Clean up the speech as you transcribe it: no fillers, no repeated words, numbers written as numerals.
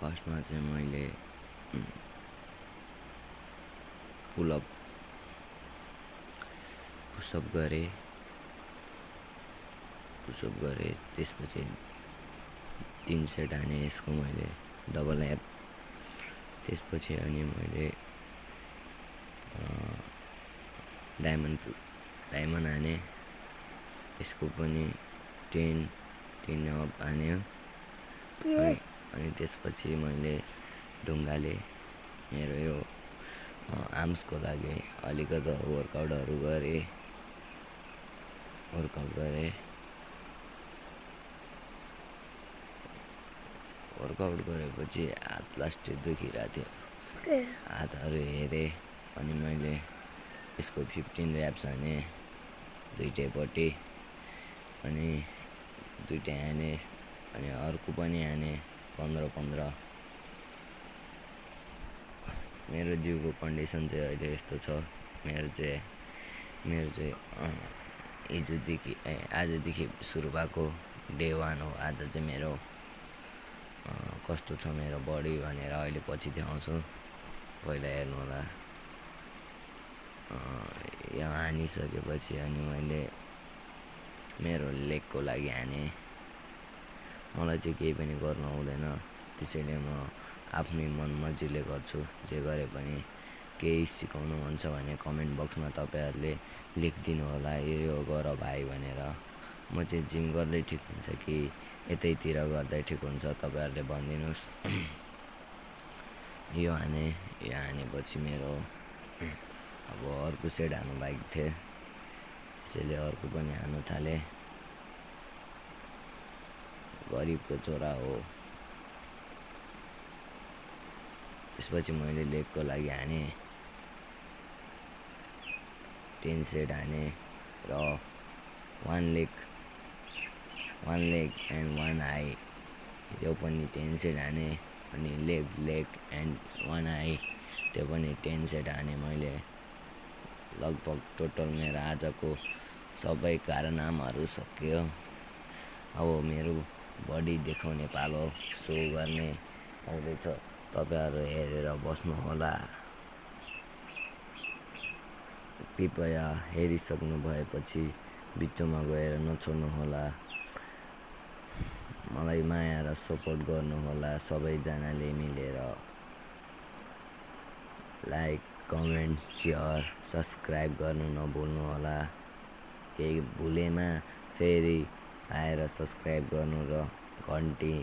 फर्स्टमा चाहिँ मैले पुसअप गरेँ त्यसपछि 3 सेट हाने यसको मैले डबल एप। त्यसपछि अनि मैले डायमन्ड हाने यसको पनि 10 अप हान्यो। अनि त्यसपछि मैले ढुङ्गाले मेरो यो आर्म्सको लागि अलिकति वर्कआउट गरेपछि हात लास्टै दुखिरहेको थियो, हातहरू हेरेँ। अनि मैले यसको 15 ऱ्याप्स हाने दुईटैपट्टि, अनि दुईटै हाने। अनि अर्को पनि हाने 15-15। मेरो जिउको कन्डिसन चाहिँ अहिले यस्तो छ। मेरो चाहिँ आजदेखि सुरु भएको डे 1 हो। आज चाहिँ मेरो कस्तो छ मेरो बडी भनेर अहिले पछि देखाउँछु, पहिला हेर्नु होला। यो हानिसकेपछि अनि मैले मेरो लेगको लागि हाने। मलाई चाहिँ केही पनि गर्नु आउँदैन, त्यसैले म आफ्नै मन मर्जीले गर्छु। जे गरे पनि केही सिकाउनु मन छ भने कमेन्ट बक्समा तपाईँहरूले लेखिदिनु होला, यो गर भाइ भनेर। म चाहिँ जिम गर्दै ठिक हुन्छ कि यतैतिर गर्दै ठिक हुन्छ, तपाईँहरूले भनिदिनुहोस्। यो हानेपछि मेरो अब अर्को सेट हान्नु बाँकी थियो, त्यसैले अर्को पनि हान्नु थालेँ। गरिबको छोरा हो। त्यसपछि मैले लेगको लागि हाने 10 सेट हाने र 1 लेग एन्ड 1 आई, यो पनि 10 सेट हाने। अनि लेफ्ट लेग एन्ड 1 आई, त्यो पनि 10 सेट हाने मैले। लगभग टोटल मेरो आजको सबै कारनामाहरू सकियो। अब मेरो बडी देखाउने पालो सो गर्ने आउँदैछ, तपाईँहरू हेरेर बस्नुहोला। कृपया हेरिसक्नु भएपछि बिचमा गएर नछोड्नुहोला। मलाई माया र सपोर्ट गर्नुहोला सबैजनाले मिलेर। लाइक, कमेन्ट, सेयर, सब्सक्राइब गर्नु नभुल्नुहोला। केही भुलेमा फेरि आएर सब्सक्राइब गर्नु र घन्टी